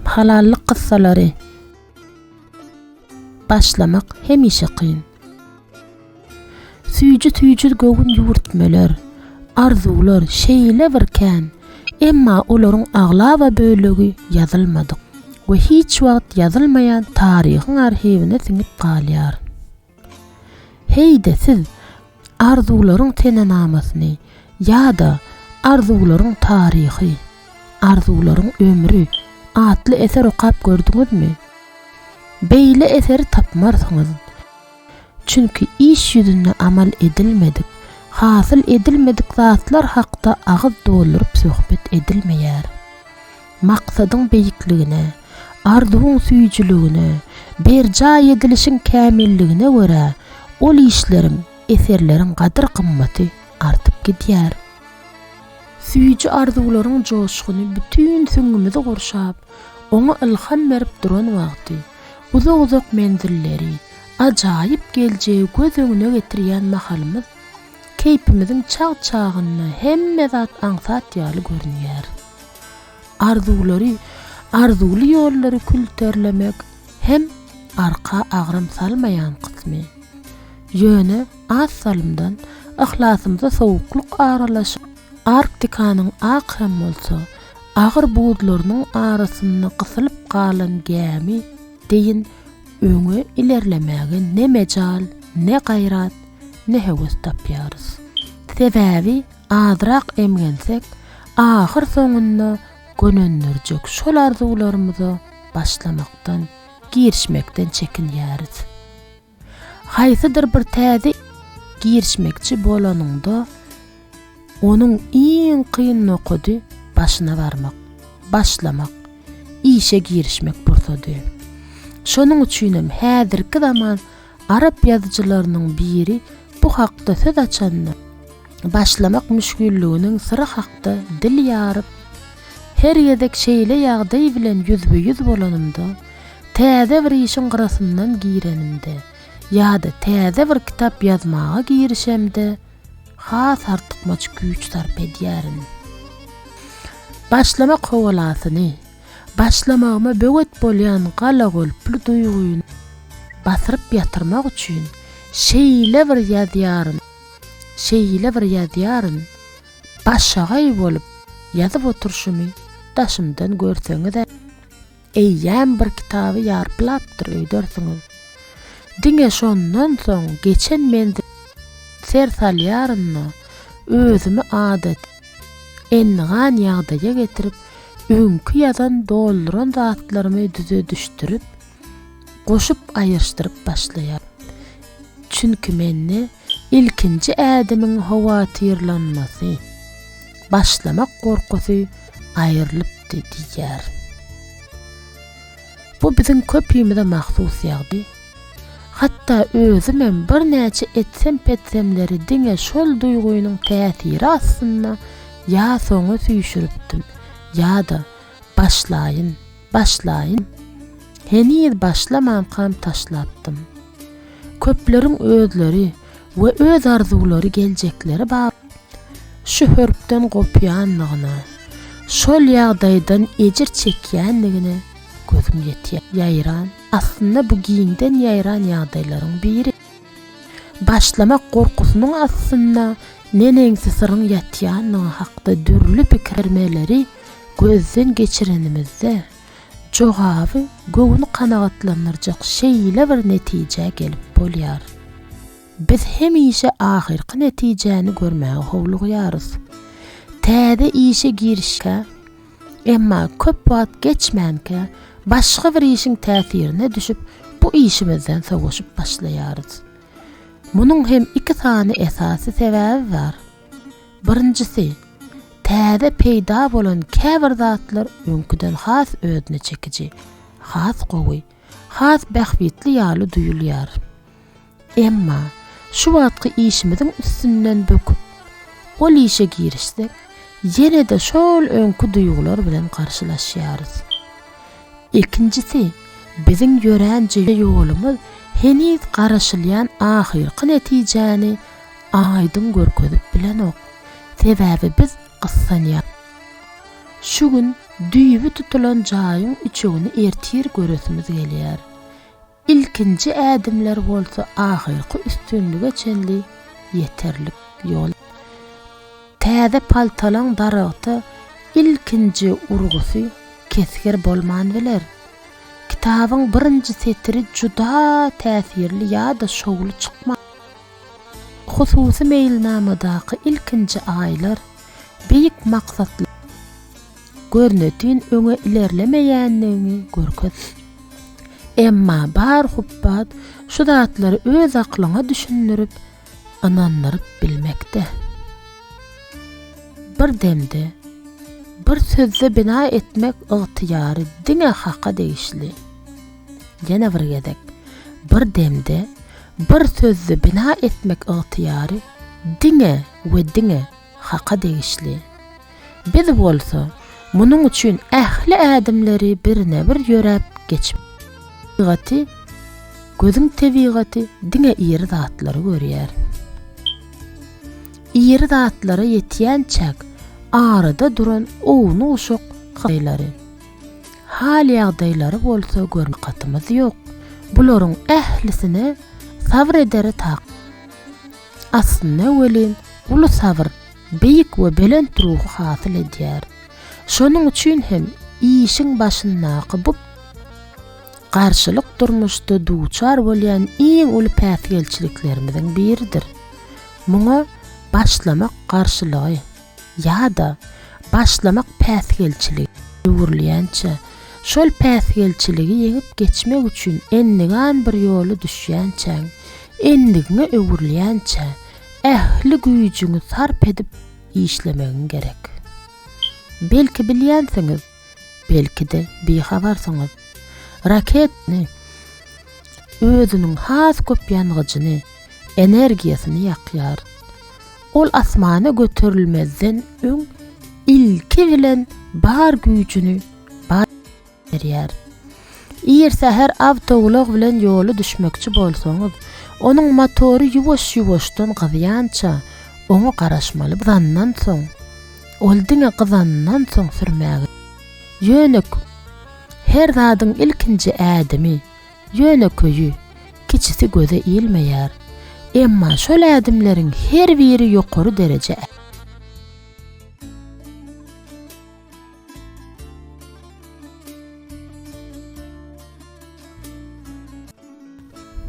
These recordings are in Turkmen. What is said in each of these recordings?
halallık kıssaları. Başlamak hemişe kıyın. Süýjü göwün ýurtmalar, arzular şeýle birken, emma olaryň agla we bölegi ýazylmadyk we hiç wagt ýazylmaýan taryhyň arhivine siňip galýar. Heýde siz arzularyň tenenamasyny ýa-da arzularyň taryhy, arzularyň ömrü atly eser okap gördüňizmi? Beýle eseri tapmarsyňyz. Çünki iş ýüzünde amal edilmedik, hasyl edilmedik zatlar hakda agyz doldurup söhbet edilmeýär. Maksadyň beýikligine, arzuň süýjüligine, berja edilişiň kämilligine görä ol işleriň, eserleriň gadyr gymmaty artyp gidýär. Süýjü arzularyň joşguny bütün süňimizi gurşap, oňa ilham berip duran wagty, uzak menzilleri, ajaýyp geljegi göz öňüne getirýän mahalymyz, keypimiziň çağ-çağyny hemme zat aňsat ýaly görünýär. Arzuly ýollary külterlemek hem arka agram salmayan kısmı. Ýöne az salımdan ihlasymyza sowukluk aralaşyp, Arktikanyň akrem bolsa, agyr buğdlarynyň arasynda kysylyp galan gämi deyin öňe ilerlemäge ne mejal, ne gaýrat, ne hewes tapýarys. Sebäbi azrak emgensek, ahyr soňunda gönendirjek şol arzularymyzy başlamakdan, girişmekden çekinýäris. Haýsydyr bir täze girişmekçi bolanyňda onuň iň kıyyn nokudy başyna barmak, başlamak, işe girişmek bursady. Şonuň üçin häzirki zaman Arap ýazyjylarynyň biri bu hakda söz açandy. Başlamak müşgülliginiň syry hakda dil ýaryp, her ýerdek şeýle ýagdaý bilen ýüzbe-ýüz bolanymda, täze bir işiň gyrasyndan girenimde, ýa-da täze bir kitap ýazmaga girişemde, has artykmaç güýç sarp edýärin. Başlamak howalasyny, başlamagyma böwet bolýan gala golply duýguny basyryp ýatyrmak üçin şeýle bir ýazýaryn, başagaý bolup ýazyp oturşumy daşymdan görseňiz, eýýän bir kitaby ýarpylapdyr öýdersiňiz. Diňe şondan soň geçen menzil sersalýaryny özümi adat enňan ýagdaýa getirip, öňkü ýazan dolduran zatlarymy düze düşdürip, goşup aýyrşdyryp başlaýar. Çünki menne ilkinji ädimiň howatyrlanmasy, başlamak gorkusy aýrylypdy diýär. Bu biziň köpüýümizde mahsus ýagdy. Hatta özümem bir näçe etsem-petsemleri diňe şol duýgunyň täsiri aslynda ýa soňa süýşüripdim, ýa-da başlaýyn. Henir başlaman kam taşlapdym. Köpleriň özleri we öz arzulary geljekleri bar. Şu hörpden gopýanlygyna, şol ýagdaýdan ejir çekýänligine gözüm ýetýär. Ýaýran, aslynda bu giňden ýaýran ýagdaýlaryň biri. Başlamak gorkusynyň aslynda neneňsi syryň ýatýanyny hakda dürli pikirmeleri gözden geçirenimizde jogaby göwüni kanagatlandyrjak şeýle bir netije gelip bolýar. Biz hemişe ahirki netijeni görmäge howlugýarys. Täze işe girişke, emma köp wagt geçmänke başga bir işiň täsirine düşüp bu işimizden soňuşup başlaýarys. Munyň hem iki sany esasy sebäbi bar. Birincisi, täze peýda bolan käbir zatlar öňküden has özüne çekiji, has gowy, has bähbitli ýaly duýulýar. Emma şu wagtky işimiziň üstünden böküp ol işe girişsek, ýene-de şol öňkü duýgular bilen garşylaşýarys. İkincisi, biziň ýörenje ýolumyz heniz garaşylýan ahirki netijeni aýdyn görkezip bilenok. Sebäbi biz gyssanýar. şu gün düýbi tutulan jaýyň üçüni ertir göresimiz gelýär. İlkinji ädimler bolsa ahyrky üstünlüge çenli yeterlik ýol. Täze paltalaň daragty ilkinji urgusy kesger bolman biler. Kitabyň birinji setiri juda täsirli ýa-da şowly çykma. Hususy meýilnamadaky ilkinji aýlar beýik maksatly görnedin öňe ilerlemeýänligini görkezýär. Emma bar huppat şu zatlary öz aklyňa düşündirip, ananlaryp bilmekde. Bir demde, bir sözle bina etmek ıgtiyarı diňe haqqa degişli. Ýene bir gedek, bir demde, bir sözle bina etmek ıgtiyarı diňe we diňe haqqa degişli. Biz bolsa, munuň üçin ähli ädimleri birine bir ýörep geçip, Tabigaty, gözüň tabigaty diňe ýeri zatlary görýär. Ýeri zatlara ýetýänçäk arada duran owny uşak haýlary. Hal ýagdaýlary bolsa görmekatymyz ýok. Bularyň ählisine sabr ederi tak. Aslynda welin ulu sabr beýik we belent ruhy hasyl edýär. Şonuň üçin hem işiň başyndaky bu garşylyk durmuşda duçar bolýan iň uly päsgelçiliklerimizden biridir. Muňa başlamak garşylygy ýa-da başlamak päsgelçiligi ýurulýança, şol päsgelçiligi ýeňip geçmek üçin endigan bir ýoly düşýänçä, endigine öwürlýänçä, ähli güýjüňi sarp edip işlemegiň gerek. Belki bilýänsiňiz, belki de bihabarsyňyz. Raketni özünün has köp ýangyjyny, energiýasyny ýakýar. Ol asmana göterilmezden öň ilki bilen bar güýjüni berýär. Eger säher awtogulyk bilen ýoly düşmekçi bolsaňyz, onuň motory ýuwaş-ýuwaşdan gyzýança oňa garaşmaly bizandan soň, ol diňe gyzandan soň sürmäge ýönük. Her zadyň ilkinji ädimi, ýöneköýü, kiçisi göze ilmeýär. Emma şol ädimleriň her biri ýokary derece.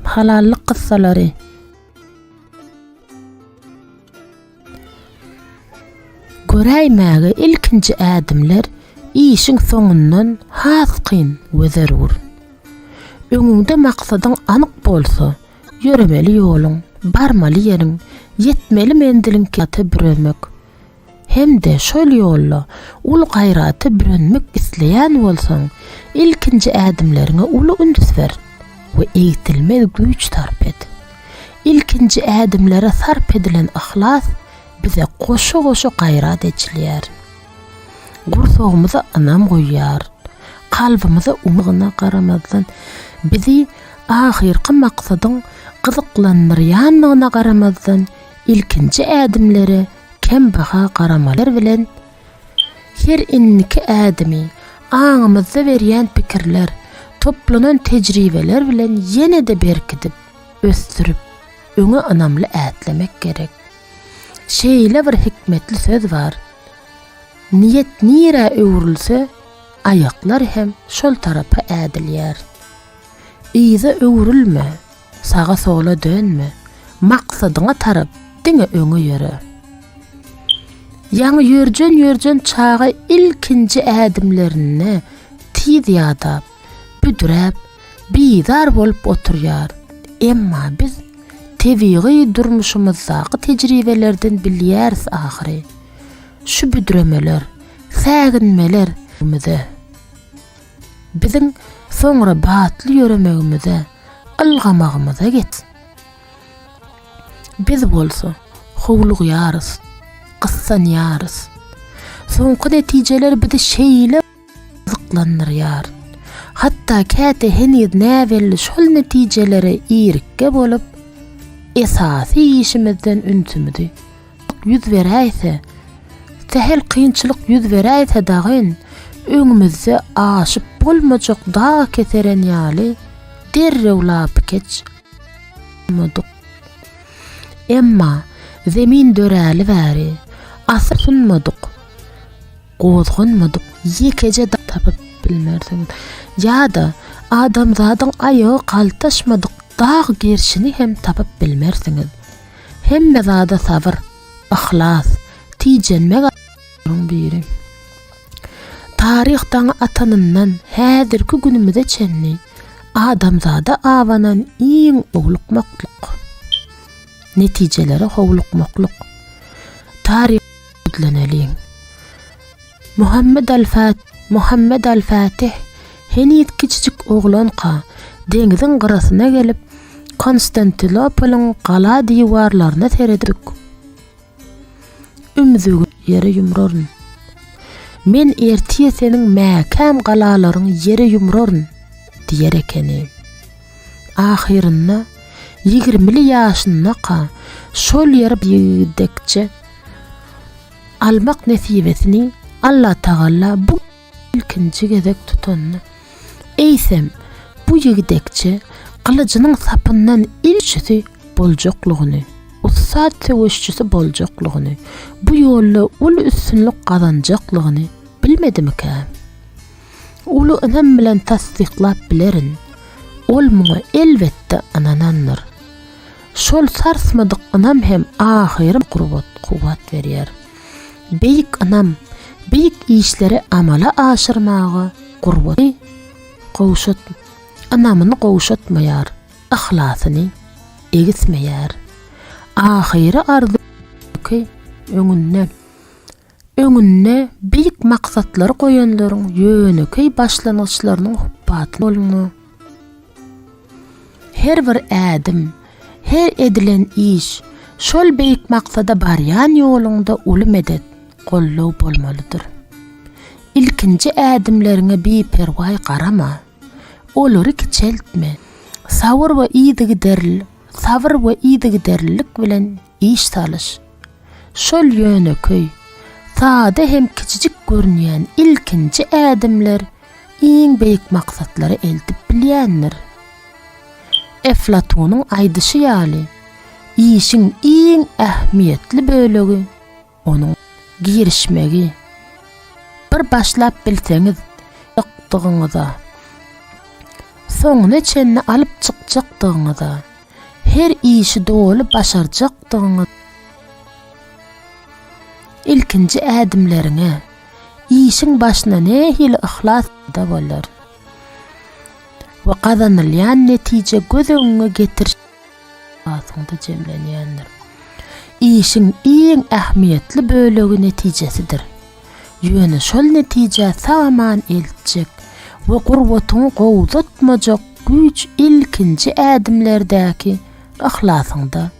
Halallyk kyssalary. Göräýmäge ilkinji ädimler işiň soňundan hasqyn we zerur. Öňüňde maksadyň anyk bolsa, ýöremeli ýoluň, barmaly ýeriň, ýetmeli mendiliň käte büremek. Hemde şol ýolla ul gaýraty bürenmek isleýän bolsaň, ilkinji ädimleriňe uly ündüs ber we eýitilmez güýç tarp et. İlkinji ädimlere sarp edilen ihlas bize goşa-goşa gaýrat etjilýär. Gursogumyza anam goýýar, kalbymyza umygyna garamazdan bizi ahyrky maksadyň gyzyklandyrýanlygyna garamazdan ilkinji ädimlere kem baha garamalar bilen her inniki ädimi aňymyzda berýän pikirler, toplanan tejribeler bilen ýene de berkidip, östürüp, öňe anamly ätlemek gerek. Şeýle bir hikmetli söz bar. Niyet nire öwrülse, ayaklar hem şol tarapa ädilýär. Iýze öwrülme, sağa sola dönme, maksadyňa tarap diňe öňe ýöre. Ýaňy ýörjen çağa ilkinji ädimlerini tiz ýadap, büdüräp, bizar bolup oturýar. Emma biz tebiği durmuşymyzdaky tejribelerden bilýäris ahyry. Şu büdüremeler, säginmeler biziň soňra batly ýöremegimize, ylgamagymyza getsin. Biz bolsa, howlugýarys, gyssanýarys. Soňky netijeler bizi şeýle zyklandyrýar. Hatta käte henüz näbelli şol netijelere ýerikke bolup, esasy işimizden ünsümidi ýüz beräýse, Tehel kıyınçılık yüz beraysa dağın, öňümizde aşyp bolmajak dağ keteren ýaly derrewlap keç. Emma zemin döräli bäri, asy sunmadyk, gozgunmadyk, ýekece tapyp bilmersiň. Ýa-da adamzadyň aýagy kaltaşmadyk, dağ gerşini hem tapyp bilmersiňiz. Hemme zada sabır, ihlas, tijenmek biri. Tarihtan atanından häzirki günümüze çenni adamzada avanan iň oglukmakluk. Netijeleri howlukmakluk. Tarih ödleneliň. Muhammed al-Fatih henit kiçijik oglanqa deňiziň gyrasyna gelip Konstantinopolyň gala diýwarlaryna seredip ümzügi ýere ýumraryn. Men ertiýe seniň mäkam galalaryň ýere ýumraryn diýer ekeni. Ahirynda 20 ýaşyndaqa şol ýere ýigdekçe almak nesibesini Allah Taala bu ilkinji gezek tutanny. Eýsem bu ýigdekçe kılıcının sapından ilçisi boljaklygyny, ussat söwüşçisi boljaklygyny, bu ýolla ul üstünlük gazanjaklygyny bilmedimkä? Ulu anam bilen tasdiqlap bilerin. Ol muňa elbetde ananandyr. Şol sarsmadyk anam hem ahirem kuwat berýär. Beýik anam beýik işleri amala aşyrmagy gurbaty gowşat anamyny gowşatmaýar, ihlasını egismeýär. Ahiri arzuky öňünde beýik maksatlary goýanlaryň ýöneki başlanyşlarynyň huppaty bolmagy. Her bir ädim, her edilen iş şol beýik maksada barýan ýolunda uly medet, gollaw bolmalydyr. İlkinji ädimleriňe beperway garama. Olary kiçeltme. Sabır we iýdigi bilen iş salyş. Şol ýöneköy sade hem kiçijik görünýän ilkinji ädimler iň beýik maksatlary eltip bilýändir. Eflatonyň aýdyşy ýaly işiň iň ähmiýetli bölegi onuň girişmegi. Bir başlap bilseňiz ýokdugyňyza soňuna çenni alyp çykjakdygyňyza, her işi dolu başarjakdygyňyza, ilkinji ädimleriňe işiň başyna nähili ihlas da bolar. Ve kazanylýan netije göz öňüne getir asyňda jemlenýändir. İşiň iň ähmiýetli bölegi netijesidir. Ýöne şol netije saman eltjek we gurbatyny gowzatmajak güç ilkinji ädimlerdäki ihlasyňda